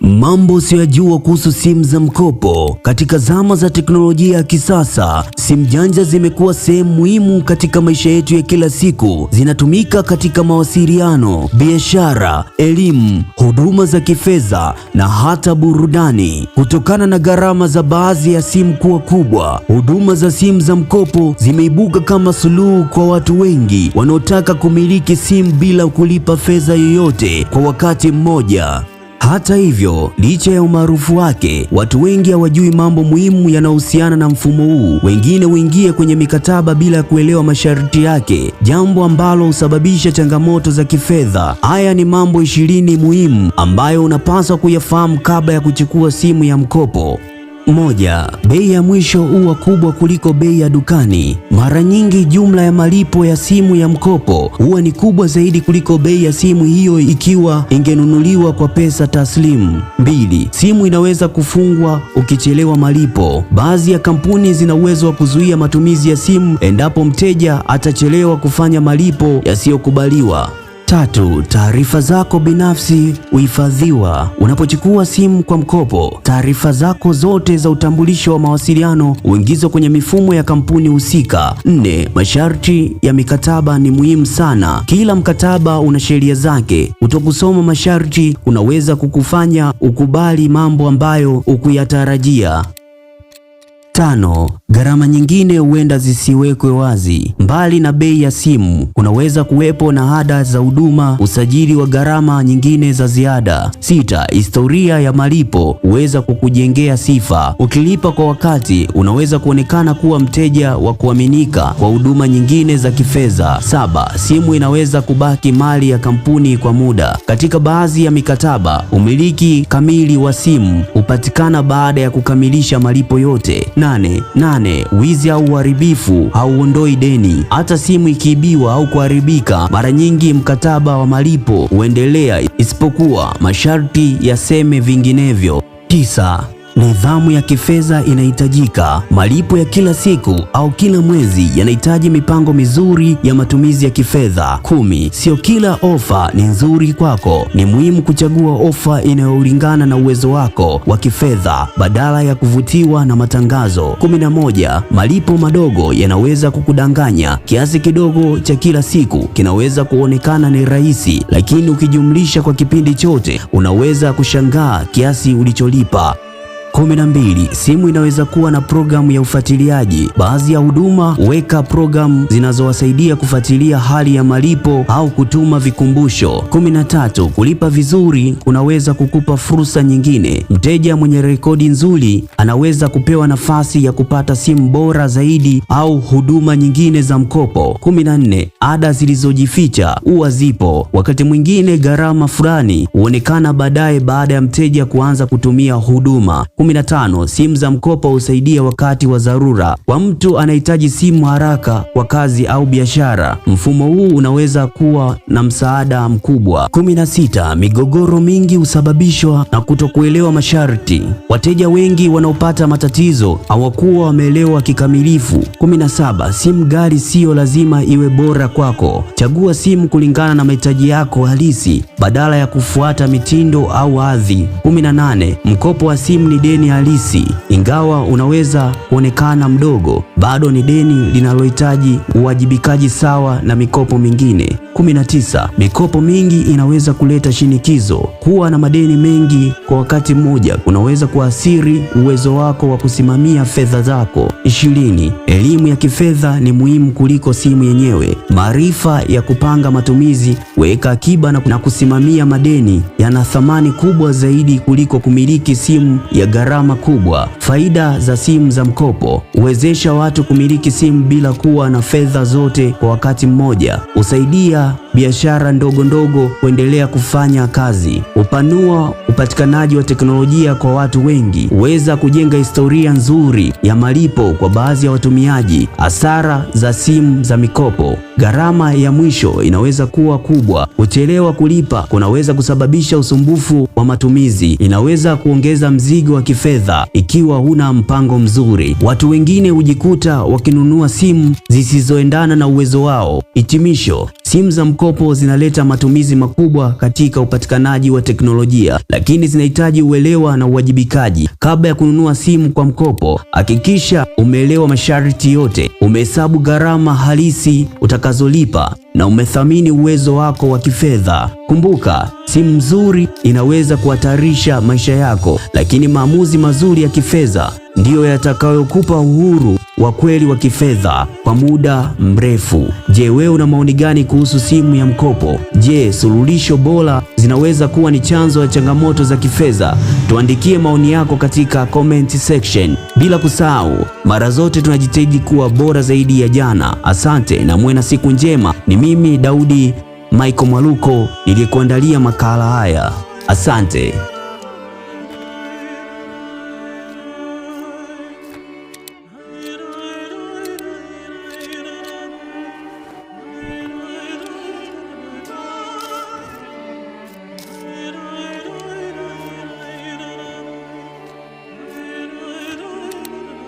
Mambo usiyojua kuhusu simu za mkopo. Katika zama za teknolojia ya kisasa, simu janja zimekuwa sehemu muhimu katika maisha yetu ya kila siku. Zinatumika katika mawasiliano, biashara, elimu, huduma za kifedha na hata burudani. Kutokana na gharama za baadhi ya simu kuwa kubwa, huduma za simu za mkopo zimeibuka kama suluhu kwa watu wengi wanaotaka kumiliki simu bila kulipa fedha yoyote kwa wakati mmoja. Hata hivyo, licha ya umaarufu wake, watu wengi hawajui mambo muhimu yanayohusiana na mfumo huu. Wengine huingia kwenye mikataba bila kuelewa masharti yake, jambo ambalo husababisha changamoto za kifedha. Haya ni mambo 20 muhimu ambayo unapaswa kuyafahamu kabla ya kuchukua simu ya mkopo. 1. Bei ya mwisho huwa kubwa kuliko bei ya dukani. Mara nyingi jumla ya malipo ya simu ya mkopo huwa ni kubwa zaidi kuliko bei ya simu hiyo ikiwa ingenunuliwa kwa pesa taslimu. 2. Simu inaweza kufungwa ukichelewa malipo. Baadhi ya kampuni zina uwezo wa kuzuia matumizi ya simu endapo mteja atachelewa kufanya malipo yasiyokubaliwa. 3. Taarifa zako binafsi huhifadhiwa. Unapochukua simu kwa mkopo, taarifa zako zote za utambulisho wa mawasiliano huingizwa kwenye mifumo ya kampuni husika. 4. Masharti ya mikataba ni muhimu sana. Kila mkataba una sheria zake. Kutokusoma masharti kunaweza kukufanya ukubali mambo ambayo hukuyatarajia. 5. Gharama nyingine huenda zisiwekwe wazi. Mbali na bei ya simu, kunaweza kuwepo na ada za huduma, usajili wa gharama nyingine za ziada. 6. Historia ya malipo huweza kukujengea sifa. Ukilipa kwa wakati, unaweza kuonekana kuwa mteja wa kuaminika kwa huduma nyingine za kifedha. 7. Simu inaweza kubaki mali ya kampuni kwa muda. Katika baadhi ya mikataba, umiliki kamili wa simu hupatikana baada ya kukamilisha malipo yote. 8. Wizi au uharibifu hauondoi deni. Hata simu ikiibiwa au kuharibika, mara nyingi mkataba wa malipo huendelea isipokuwa masharti yaseme vinginevyo. 9. Nidhamu ya kifedha inahitajika. Malipo ya kila siku au kila mwezi yanahitaji mipango mizuri ya matumizi ya kifedha. 10. Sio kila ofa ni nzuri kwako. Ni muhimu kuchagua ofa inayolingana na uwezo wako wa kifedha badala ya kuvutiwa na matangazo. 11. Malipo madogo yanaweza kukudanganya. Kiasi kidogo cha kila siku kinaweza kuonekana ni rahisi, lakini ukijumlisha kwa kipindi chote unaweza kushangaa kiasi ulicholipa. 12. Simu inaweza kuwa na programu ya ufuatiliaji. Baadhi ya huduma huweka programu zinazowasaidia kufuatilia hali ya malipo au kutuma vikumbusho. 13. Kulipa vizuri kunaweza kukupa fursa nyingine. Mteja mwenye rekodi nzuri anaweza kupewa nafasi ya kupata simu bora zaidi au huduma nyingine za mkopo. 14. Ada zilizojificha huwa zipo. Wakati mwingine gharama fulani huonekana baadaye baada ya mteja kuanza kutumia huduma. 15. Simu za mkopo husaidia wakati wa dharura. Kwa mtu anahitaji simu haraka kwa kazi au biashara, mfumo huu unaweza kuwa na msaada mkubwa. 16. Migogoro mingi husababishwa na kutokuelewa masharti. Wateja wengi wanaopata matatizo hawakuwa wameelewa kikamilifu. 17. Simu ghali sio lazima iwe bora kwako. Chagua simu kulingana na mahitaji yako halisi badala ya kufuata mitindo au hadhi. 18. Mkopo wa simu ni deni halisi. Ingawa unaweza kuonekana mdogo, bado ni deni linalohitaji uwajibikaji sawa na mikopo mingine. 19. Mikopo mingi inaweza kuleta shinikizo. Kuwa na madeni mengi kwa wakati mmoja kunaweza kuathiri uwezo wako wa kusimamia fedha zako. 20. Elimu ya kifedha ni muhimu kuliko simu yenyewe. Maarifa ya kupanga matumizi, kuweka akiba na kusimamia madeni yana thamani kubwa zaidi kuliko kumiliki simu ya gharama kubwa. Faida za simu za mkopo: huwezesha watu kumiliki simu bila kuwa na fedha zote kwa wakati mmoja. Husaidia biashara ndogo ndogo kuendelea kufanya kazi. Upanua upatikanaji wa teknolojia kwa watu wengi. Huweza kujenga historia nzuri ya malipo kwa baadhi ya watumiaji. Hasara za simu za mikopo: gharama ya mwisho inaweza kuwa kubwa. Kuchelewa kulipa kunaweza kusababisha usumbufu wa matumizi. Inaweza kuongeza mzigo wa kifedha ikiwa huna mpango mzuri. Watu wengine hujikuta wakinunua simu zisizoendana na uwezo wao. Hitimisho: simu za mkopo zinaleta matumizi makubwa katika upatikanaji wa teknolojia, lakini lakini zinahitaji uelewa na uwajibikaji. Kabla ya kununua simu kwa mkopo, hakikisha umeelewa masharti yote, umehesabu gharama halisi utakazolipa na umethamini uwezo wako wa kifedha. Kumbuka, simu nzuri inaweza kuhatarisha maisha yako, lakini maamuzi mazuri ya kifedha ndiyo yatakayokupa uhuru wa kweli wa kifedha kwa muda mrefu. Je, wewe una maoni gani kuhusu simu ya mkopo? Je, suluhisho bora zinaweza kuwa ni chanzo ya changamoto za kifedha? Tuandikie maoni yako katika comment section. Bila kusahau, mara zote tunajitahidi kuwa bora zaidi ya jana. Asante na muwe na siku njema. Ni mimi Daudi Michael Mwaluko nilikuandalia makala haya. Asante.